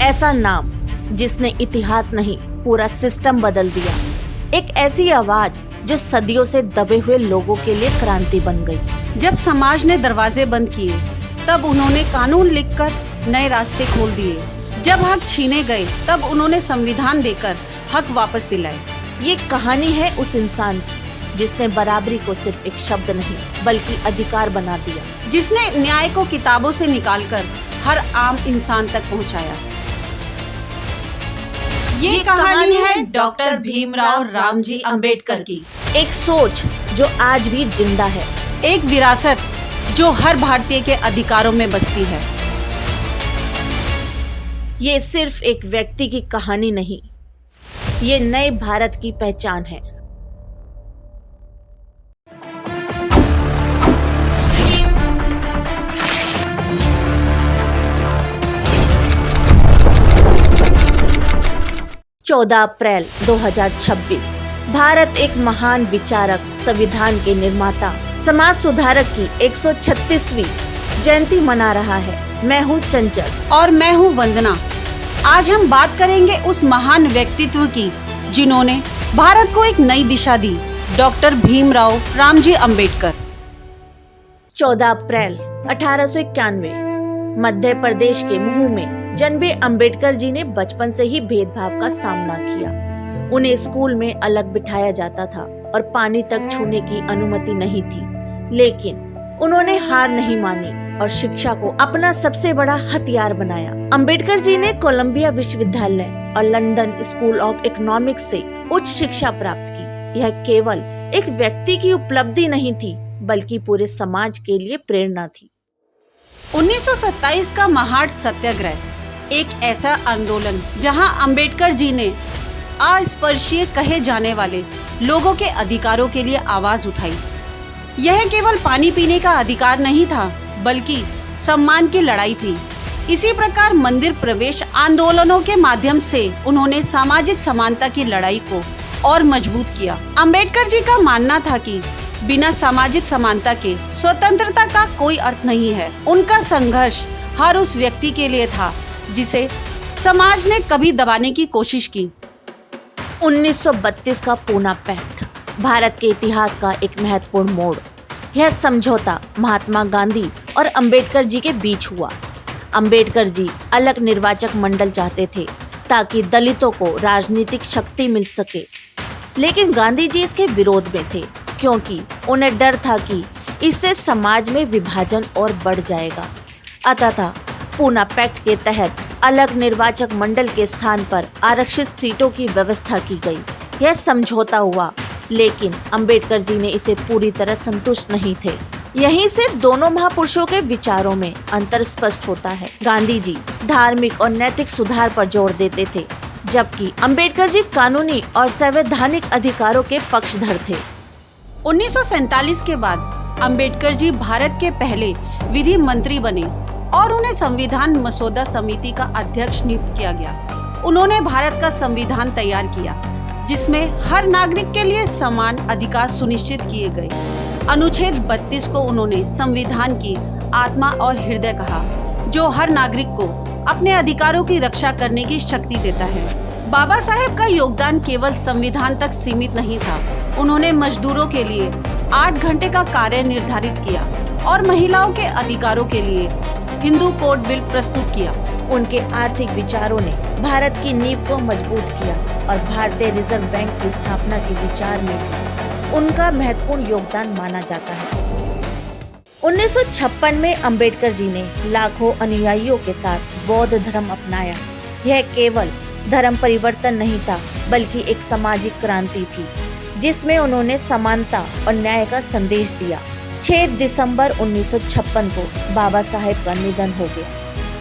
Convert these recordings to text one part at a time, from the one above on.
ऐसा नाम जिसने इतिहास नहीं पूरा सिस्टम बदल दिया। एक ऐसी आवाज जो सदियों से दबे हुए लोगों के लिए क्रांति बन गई। जब समाज ने दरवाजे बंद किए तब उन्होंने कानून लिखकर नए रास्ते खोल दिए। जब हक छीने गए तब उन्होंने संविधान देकर हक वापस दिलाए। ये कहानी है उस इंसान की जिसने बराबरी को सिर्फ एक शब्द नहीं बल्कि अधिकार बना दिया, जिसने न्याय को किताबों से निकालकर हर आम इंसान तक पहुंचाया। ये कहानी है डॉक्टर भीमराव रामजी अंबेडकर की। एक सोच जो आज भी जिंदा है, एक विरासत जो हर भारतीय के अधिकारों में बसती है। ये सिर्फ एक व्यक्ति की कहानी नहीं, ये नए भारत की पहचान है। चौदह अप्रैल 2026 भारत एक महान विचारक, संविधान के निर्माता, समाज सुधारक की 136वीं जयंती मना रहा है। मैं हूँ चंचल और मैं हूँ वंदना। आज हम बात करेंगे उस महान व्यक्तित्व की जिन्होंने भारत को एक नई दिशा दी, डॉक्टर भीमराव रामजी अंबेडकर। 14 अप्रैल 1891 मध्य प्रदेश के महू में जन्मे अंबेडकर जी ने बचपन से ही भेदभाव का सामना किया। उन्हें स्कूल में अलग बिठाया जाता था और पानी तक छूने की अनुमति नहीं थी, लेकिन उन्होंने हार नहीं मानी और शिक्षा को अपना सबसे बड़ा हथियार बनाया। अंबेडकर जी ने कोलंबिया विश्वविद्यालय और लंदन स्कूल ऑफ इकोनॉमिक्स से उच्च शिक्षा प्राप्त की। यह केवल एक व्यक्ति की उपलब्धि नहीं थी बल्कि पूरे समाज के लिए प्रेरणा थी। 1927 का महान सत्याग्रह एक ऐसा आंदोलन जहां अंबेडकर जी ने अस्पृश्य कहे जाने वाले लोगों के अधिकारों के लिए आवाज उठाई। यह केवल पानी पीने का अधिकार नहीं था बल्कि सम्मान की लड़ाई थी। इसी प्रकार मंदिर प्रवेश आंदोलनों के माध्यम से उन्होंने सामाजिक समानता की लड़ाई को और मजबूत किया। अंबेडकर जी का मानना था कि बिना सामाजिक समानता के स्वतंत्रता का कोई अर्थ नहीं है। उनका संघर्ष हर उस व्यक्ति के लिए था जिसे समाज ने कभी दबाने की कोशिश की। 1932 का पूना पैक्ट भारत के इतिहास का एक महत्वपूर्ण मोड़। यह समझौता महात्मा गांधी और अंबेडकर जी के बीच हुआ। अंबेडकर जी अलग निर्वाचक मंडल चाहते थे ताकि दलितों को राजनीतिक शक्ति मिल सके, लेकिन गांधी जी इसके विरोध में थे क्योंकि उन्हें डर था कि इससे समाज में विभाजन और बढ़ जाएगा। अतः पूना पैक्ट के तहत अलग निर्वाचक मंडल के स्थान पर आरक्षित सीटों की व्यवस्था की गई। यह समझौता हुआ, लेकिन अंबेडकर जी ने इसे पूरी तरह संतुष्ट नहीं थे। यहीं से दोनों महापुरुषों के विचारों में अंतर स्पष्ट होता है। गांधी जी धार्मिक और नैतिक सुधार पर जोर देते थे, जबकि अंबेडकर जी कानूनी और संवैधानिक अधिकारों के पक्षधर थे। 1947 के बाद अंबेडकर जी भारत के पहले विधि मंत्री बने और उन्हें संविधान मसौदा समिति का अध्यक्ष नियुक्त किया गया। उन्होंने भारत का संविधान तैयार किया जिसमें हर नागरिक के लिए समान अधिकार सुनिश्चित किए गए। अनुच्छेद 32 को उन्होंने संविधान की आत्मा और हृदय कहा, जो हर नागरिक को अपने अधिकारों की रक्षा करने की शक्ति देता है। बाबा साहेब का योगदान केवल संविधान तक सीमित नहीं था। उन्होंने मजदूरों के लिए 8 घंटे का कार्य निर्धारित किया और महिलाओं के अधिकारों के लिए हिंदू कोड बिल प्रस्तुत किया। उनके आर्थिक विचारों ने भारत की नींव को मजबूत किया और भारतीय रिजर्व बैंक की स्थापना के विचार में भी उनका महत्वपूर्ण योगदान माना जाता है। 1956 में अंबेडकर जी ने लाखों अनुयायियों के साथ बौद्ध धर्म अपनाया। यह केवल धर्म परिवर्तन नहीं था बल्कि एक सामाजिक क्रांति थी जिसमें उन्होंने समानता और न्याय का संदेश दिया। 6 दिसंबर 1956 को बाबा साहेब का निधन हो गया,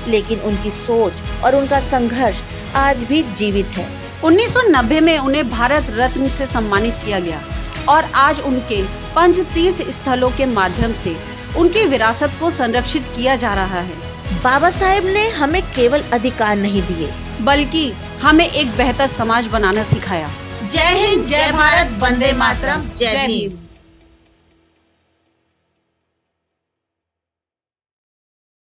लेकिन उनकी सोच और उनका संघर्ष आज भी जीवित है। 1990 में उन्हें भारत रत्न से सम्मानित किया गया और आज उनके 5 तीर्थ स्थलों के माध्यम से उनकी विरासत को संरक्षित किया जा रहा है। बाबा साहेब ने हमें केवल अधिकार नहीं दिए बल्कि हमें एक बेहतर समाज बनाना सिखाया। जय हिंद, जय भारत, वंदे मातरम, जय भीम।